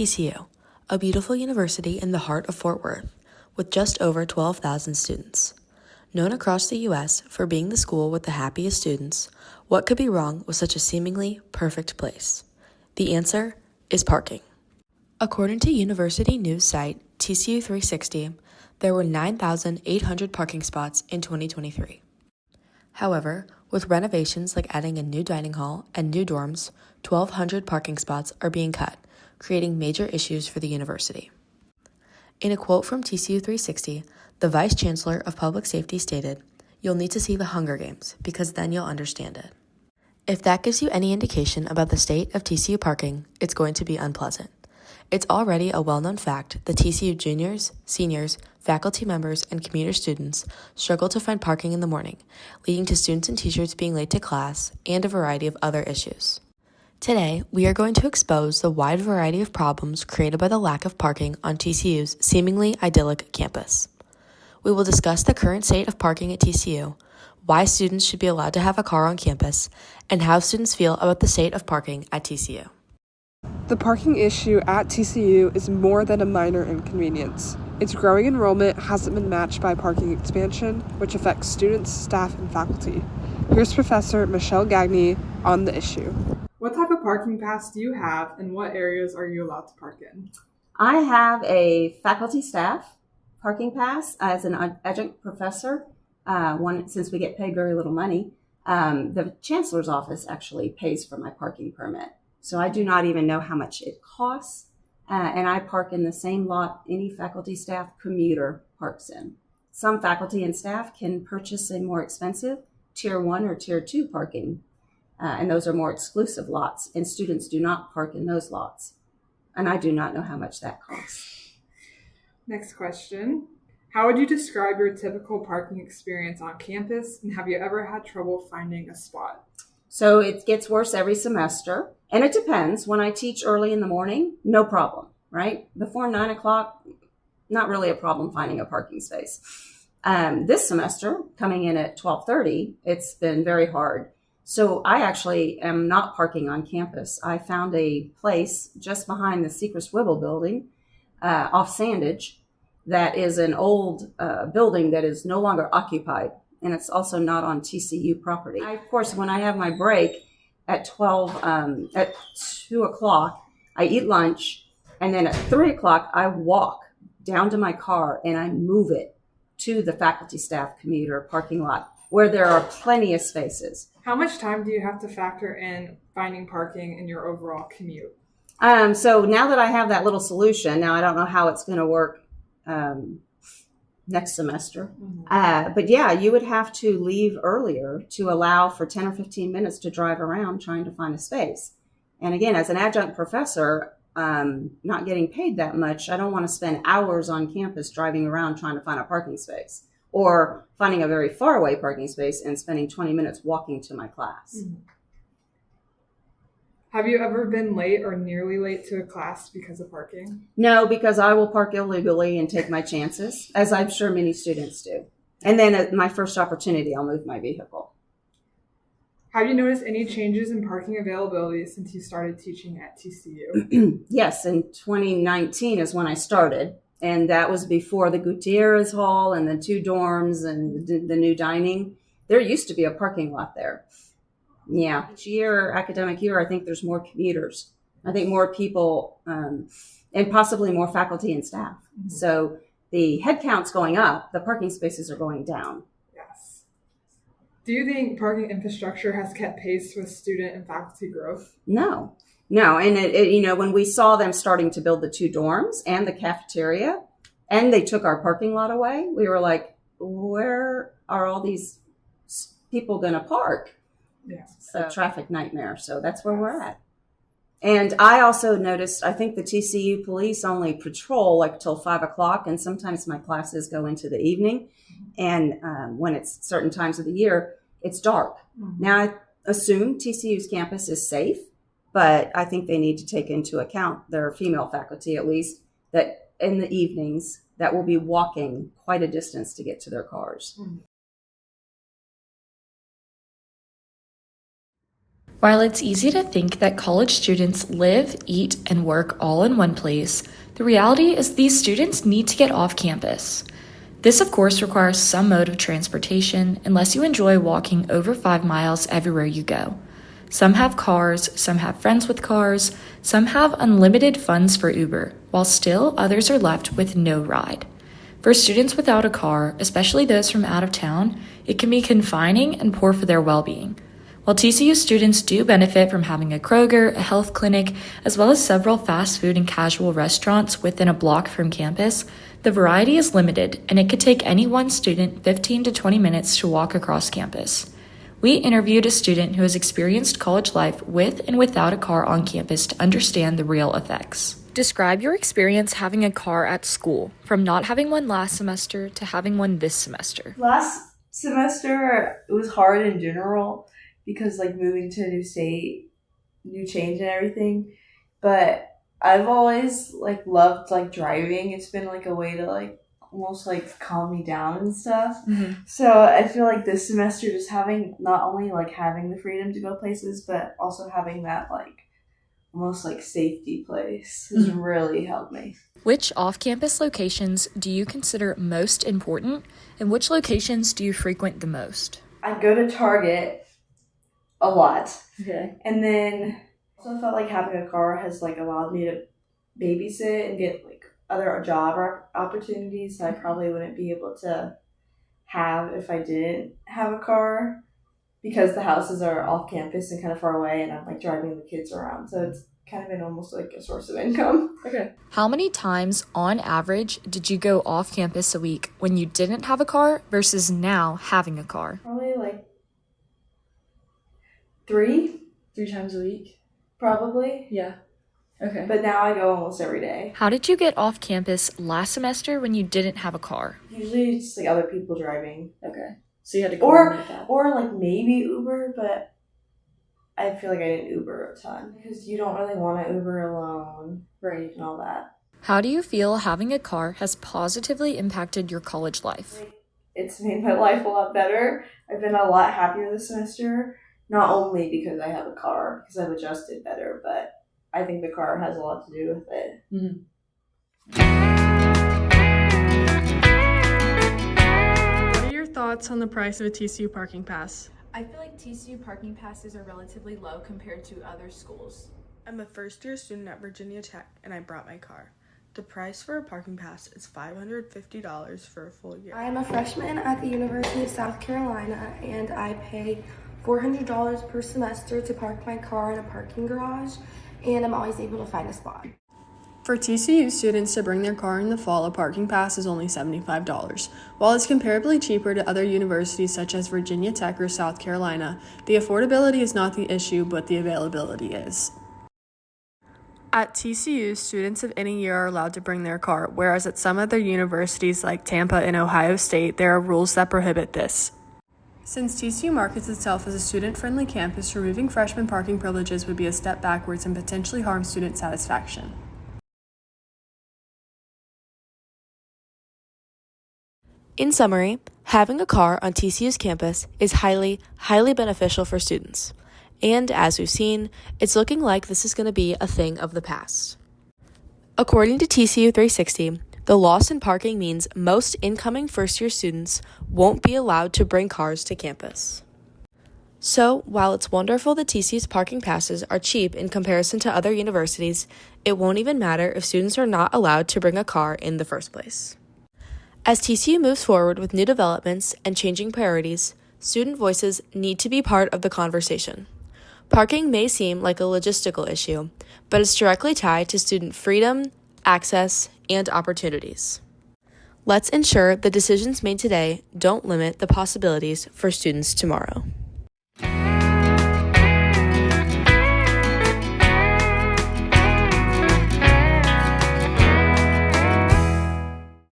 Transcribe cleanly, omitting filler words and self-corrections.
TCU, a beautiful university in the heart of Fort Worth, with just over 12,000 students. Known across the U.S. for being the school with the happiest students, what could be wrong with such a seemingly perfect place? The answer is parking. According to university news site TCU 360, there were 9,800 parking spots in 2023. However, with renovations like adding a new dining hall and new dorms, 1,200 parking spots are being cut, creating major issues for the university. In a quote from TCU 360, the Vice Chancellor of Public Safety stated, "You'll need to see the Hunger Games, because then you'll understand it." If that gives you any indication about the state of TCU parking, it's going to be unpleasant. It's already a well-known fact that TCU juniors, seniors, faculty members, and commuter students struggle to find parking in the morning, leading to students and teachers being late to class and a variety of other issues. Today, we are going to expose the wide variety of problems created by the lack of parking on TCU's seemingly idyllic campus. We will discuss the current state of parking at TCU, why students should be allowed to have a car on campus, and how students feel about the state of parking at TCU. The parking issue at TCU is more than a minor inconvenience. Its growing enrollment hasn't been matched by parking expansion, which affects students, staff, and faculty. Here's Professor Michelle Gagne on the issue. What type of parking pass do you have, and what areas are you allowed to park in? I have a faculty staff parking pass as an adjunct professor. Since we get paid very little money, the chancellor's office actually pays for my parking permit. So I do not even know how much it costs, and I park in the same lot any faculty staff commuter parks in. Some faculty and staff can purchase a more expensive Tier 1 or Tier 2 parking, and those are more exclusive lots, and students do not park in those lots. And I do not know how much that costs. Next question. How would you describe your typical parking experience on campus, and have you ever had trouble finding a spot? So it gets worse every semester, and it depends. When I teach early in the morning, no problem, right? Before 9 o'clock, not really a problem finding a parking space. This semester, coming in at 12:30, it's been very hard. So I actually am not parking on campus. I found a place just behind the Secret Swivel building off Sandage that is an old building that is no longer occupied. And it's also not on TCU property. Of course, when I have my break at 2 o'clock, I eat lunch, and then at 3 o'clock, I walk down to my car and I move it to the faculty staff commuter parking lot where there are plenty of spaces. How much time do you have to factor in finding parking in your overall commute? So now that I have that little solution, now I don't know how it's going to work next semester. But yeah, you would have to leave earlier to allow for 10 or 15 minutes to drive around trying to find a space. And again, as an adjunct professor, not getting paid that much, I don't want to spend hours on campus driving around trying to find a parking space or finding a very far away parking space and spending 20 minutes walking to my class. Have you ever been late or nearly late to a class because of parking? No, because I will park illegally and take my chances, as I'm sure many students do. And then at my first opportunity, I'll move my vehicle. Have you noticed any changes in parking availability since you started teaching at TCU? Yes, in 2019 is when I started. And that was before the Gutierrez Hall and the 2 dorms and the new dining. There used to be a parking lot there. Yeah, each year, academic year, I think there's more commuters. I think more people and possibly more faculty and staff. So the head count's going up, the parking spaces are going down. Yes. Do you think parking infrastructure has kept pace with student and faculty growth? No. And when we saw them starting to build the 2 dorms and the cafeteria, and they took our parking lot away, we were like, where are all these people going to park? Yes. It's a traffic nightmare. So that's where we're at. And I also noticed, I think the TCU police only patrol like till 5 o'clock. And sometimes my classes go into the evening. And when it's certain times of the year, it's dark. Now, I assume TCU's campus is safe, but I think they need to take into account their female faculty, at least, that in the evenings that will be walking quite a distance to get to their cars. While it's easy to think that college students live, eat, and work all in one place, the reality is these students need to get off campus. This, of course, requires some mode of transportation, unless you enjoy walking over 5 miles everywhere you go. Some have cars, some have friends with cars, some have unlimited funds for Uber, while still others are left with no ride. For students without a car, especially those from out of town, it can be confining and poor for their well-being. While TCU students do benefit from having a Kroger, a health clinic, as well as several fast food and casual restaurants within a block from campus, the variety is limited, and it could take any one student 15 to 20 minutes to walk across campus. We interviewed a student who has experienced college life with and without a car on campus to understand the real effects. Describe your experience having a car at school, from not having one last semester to having one this semester. Last semester, it was hard in general because, like, moving to a new state, new change and everything. But I've always, like, loved, like, driving. It's been, like, a way to, like, almost, like, calm me down and stuff. Mm-hmm. So I feel like this semester just having, not only, like, having the freedom to go places, but also having that, like, almost, like, safety place has really helped me. Which off-campus locations do you consider most important, and which locations do you frequent the most? I go to Target a lot. Okay. And then also felt like having a car has, like, allowed me to babysit and get, like, other job opportunities that I probably wouldn't be able to have if I didn't have a car, because the houses are off campus and kind of far away, and I'm, like, driving the kids around. So it's kind of been almost like a source of income. Okay. How many times on average did you go off campus a week when you didn't have a car versus now having a car? Probably like 3 times a week? probably. Yeah. Okay. But now I go almost every day. How did you get off campus last semester when you didn't have a car? Usually it's like other people driving. Okay. So you had to Or like maybe Uber, but I feel like I didn't Uber a ton because you don't really want to Uber alone. Right. And all that. How do you feel having a car has positively impacted your college life? Like, it's made my life a lot better. I've been a lot happier this semester, not only because I have a car, because I've adjusted better, but I think the car has a lot to do with it. Mm-hmm. What are your thoughts on the price of a TCU parking pass? I feel like TCU parking passes are relatively low compared to other schools. I'm a first-year student at Virginia Tech, and I brought my car. The price for a parking pass is $550 for a full year. I am a freshman at the University of South Carolina, and I pay $400 per semester to park my car in a parking garage, and I'm always able to find a spot. For TCU students to bring their car in the fall, a parking pass is only $75. While it's comparably cheaper to other universities such as Virginia Tech or South Carolina, the affordability is not the issue, but the availability is. At TCU, students of any year are allowed to bring their car, whereas at some other universities like Tampa and Ohio State, there are rules that prohibit this. Since TCU markets itself as a student-friendly campus, removing freshman parking privileges would be a step backwards and potentially harm student satisfaction. In summary, having a car on TCU's campus is highly, highly beneficial for students. And as we've seen, it's looking like this is going to be a thing of the past. According to TCU 360, the loss in parking means most incoming first-year students won't be allowed to bring cars to campus. So, while it's wonderful that TCU's parking passes are cheap in comparison to other universities, it won't even matter if students are not allowed to bring a car in the first place. As TCU moves forward with new developments and changing priorities, student voices need to be part of the conversation. Parking may seem like a logistical issue, but it's directly tied to student freedom, access, and opportunities. Let's ensure the decisions made today don't limit the possibilities for students tomorrow.